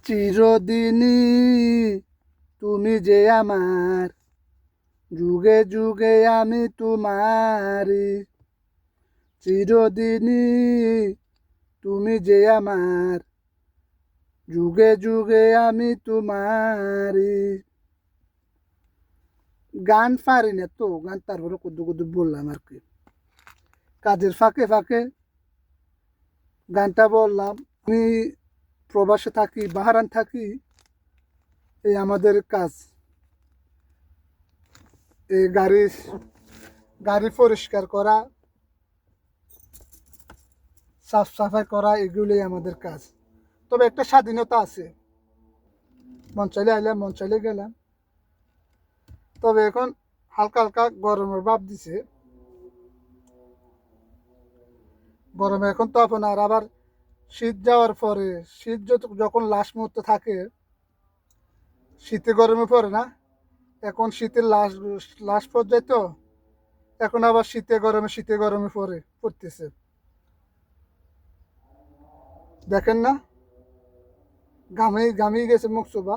চিরদিনই তুমি যে আমার, যুগে যুগে আমি তোমারি। চিরদিনই তুমি যে আমার, যুগে যুগে আমি তোমারি। গান পারি না তো, গান তারপরে কুদু কুদু বললাম আর কি, কাজের ফাঁকে ফাঁকে গানটা বললাম। আমি প্রবাসে থাকি, বাহারান থাকি, এই আমাদের কাজ, এই গাড়ি গাড়ি পরিষ্কার করা, সাফ সাফাই করা, এগুলোই আমাদের কাজ। তবে একটা স্বাধীনতা আছে, মন চাইলে আইলাম, মন চাইলে গেলাম। তবে এখন হালকা হালকা গরমের ভাব দিছে। গরমে এখন তো আপনার আবার শীত যাওয়ার পরে, শীত যখন লাস্ট মুহূর্তে থাকে, শীতে গরমে পড়ে না, এখন শীতের লাস্ট লাস্ট পর্যায়ে তো, এখন আবার শীতে গরমে পড়তেছে। দেখেন না, ঘামেই গেছে মুখ চোবা।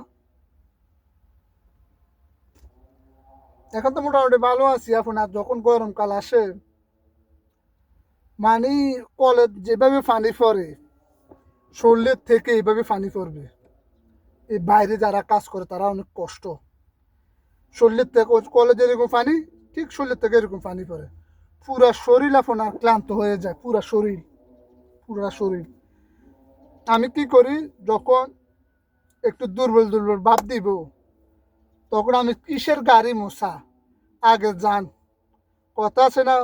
এখন তো মোটামুটি ভালো আছি। আপনার যখন গরমকাল আসে, মানে কলের যেভাবে পানি পড়ে, শরীরের থেকে এইভাবে পানি পড়বে। এই বাইরে যারা কাজ করে তারা অনেক কষ্ট। শরীরের থেকে কলে যেরকম পানি, ঠিক শরীরের থেকে এরকম পানি পড়ে। পুরা শরীর আপনার ক্লান্ত হয়ে যায়, পুরা শরীর। আমি কি করি, যখন একটু দুর্বল দুর্বল ভাব দিব, তখন আমি কিসের গাড়ি মোছা, আগে যান, কথা আছে না,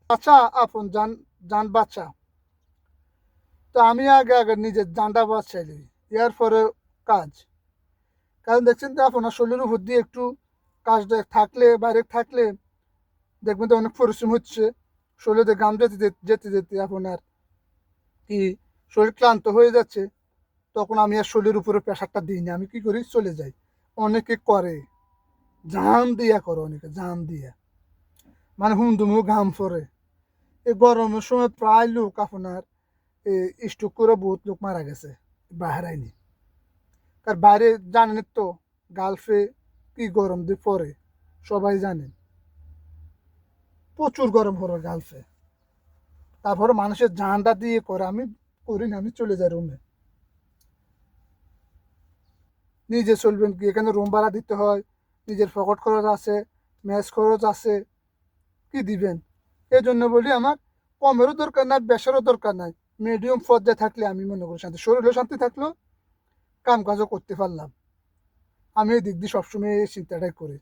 বাচ্চা আপন যান, যান বাচ্চা। তো আমি আগে আগে নিজের জানটা বাঁচাই দিই, এর পরে কাজ। কারণ দেখছেন তো, আপনার শরীরের উপর দিয়ে একটু কাজ থাকলে, বাইরে থাকলে দেখবেন তো অনেক পরিশ্রম হচ্ছে, শরীরে ঘাম যেতে যেতে যেতে আপনার কি শরীর ক্লান্ত হয়ে যাচ্ছে। তখন আমি আর শরীরের উপরে প্রেশারটা দিই না, আমি কি করি, চলে যাই। অনেকে করে, জান দিয়া করে, অনেকে জান দিয়া, মানে হুমদুমু ঘাম পরে। এই গরমের সময় প্রায় লোক আপনার স্ট্রোক করে বহুত লোক মারা গেছে বাহারাইনি। তার বাইরে জানেন তো, গালফে কি গরম দিয়ে পরে, সবাই জানেন, প্রচুর গরম পড়ে গালফে। তারপরে মানুষের জানটা দিয়ে করে, আমি করি না, আমি চলে যাই রুমে। নিজে চলবেন কি, এখানে রুম ভাড়া দিতে হয়, নিজের পকেট খরচ আছে, ম্যাচ খরচ আছে, কি দিবেন। এই জন্য বলি, আমার কমেরও দরকার নাই, বেশারও দরকার নাই, মিডিয়াম পর্যায়ে থাকলে আমি মনে করি শান্তি। শরীরও শান্তি থাকলো, কাম কাজও করতে পারলাম। আমি এই দিক দিয়ে সবসময় এই চিন্তাটাই করি।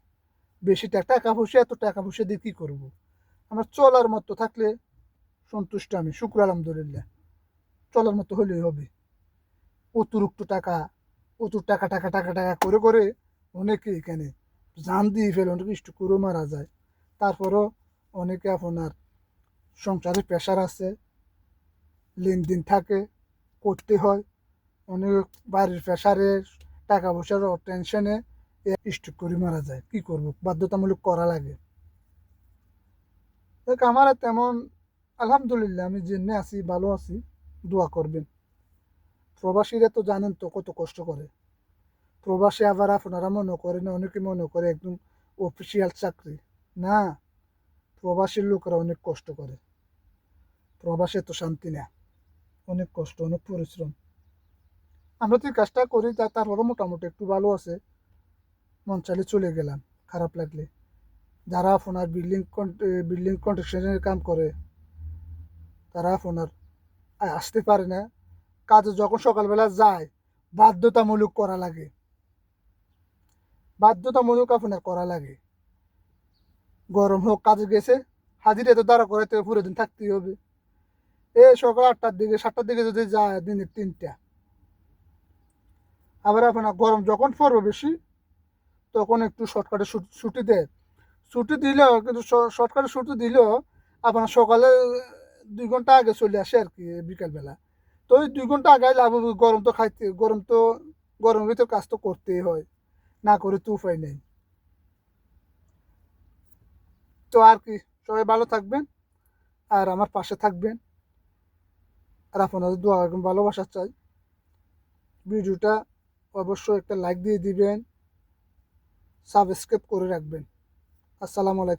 বেশি টাকা পয়সা, এত টাকা পয়সা দিয়ে কী করবো, আমার চলার মতো থাকলে সন্তুষ্ট, আমি শুক্র আলহামদুলিল্লাহ, চলার মতো হলেই হবে। অতিরিক্ত টাকা, টাকা করে করে অনেকে এখানে জান দিয়ে ফেলে, অনেকে ইষ্ট করেও মারা যায়। তারপরও অনেকে আপনার সংসারে প্রেশার আছে, লেনদেন থাকে, করতে হয়, অনেক বাড়ির প্রেশারে, টাকা পয়সার টেনশনে স্ট্রোক করে মারা যায়। কি করব, বাধ্যতামূলক করা লাগে। দেখ আমার তেমন, আলহামদুলিল্লাহ, আমি জেনে আছি, ভালো আছি, দোয়া করবেন। প্রবাসীরা তো জানেন তো কত কষ্ট করে। প্রবাসী আবার আপনারা মনে করেন, অনেকে মনে করে একদম অফিসিয়াল চাকরি, না, প্রবাসীর লোকেরা অনেক কষ্ট করে। প্রবাসে তো শান্তি না, অনেক কষ্ট, অনেক পরিশ্রম। আমরা তো এই কাজটা করি, তারপরও মোটামুটি একটু ভালো আছে, মন চাইলে চলে গেলাম, খারাপ লাগলে। যারা আপনার বিল্ডিং কন্ট্রাকশনের কাম করে, তারা আপনার আসতে পারে না, কাজে যখন সকালবেলা যায়, বাধ্যতামূলক করা লাগে, বাধ্যতামূলক আপনার করা লাগে। গরম হোক, কাজে গেছে, হাজিরা তো দাঁড়া করে পুরো দিন থাকতেই হবে। সকাল 8টার দিকে, 7টার দিকে যদি যায়, দিনের 3টা। আবার আপনার গরম যখন পড়বে বেশি, তখন একটু শর্টকাটে ছুটি দেয়। ছুটি দিলেও কিন্তু, শর্টকাটে ছুটি দিলেও আপনার সকালে 2 ঘন্টা আগে চলে আসে আর কি, বিকালবেলা। তো ওই 2 ঘন্টা আগে লাভ হবে, গরম তো খাইতে, গরমের ভিতর কাজ তো করতেই হয়, না করে তো উপায় নেই। তো আর কি, সবাই ভালো থাকবেন, আর আমার পাশে থাকবেন, আর আপনাদের দোয়া এবং ভালোবাসা চাই। ভিডিওটা অবশ্যই একটা লাইক দিয়ে দিবেন, সাবস্ক্রাইব করে রাখবেন। আসসালামু আলাইকুম।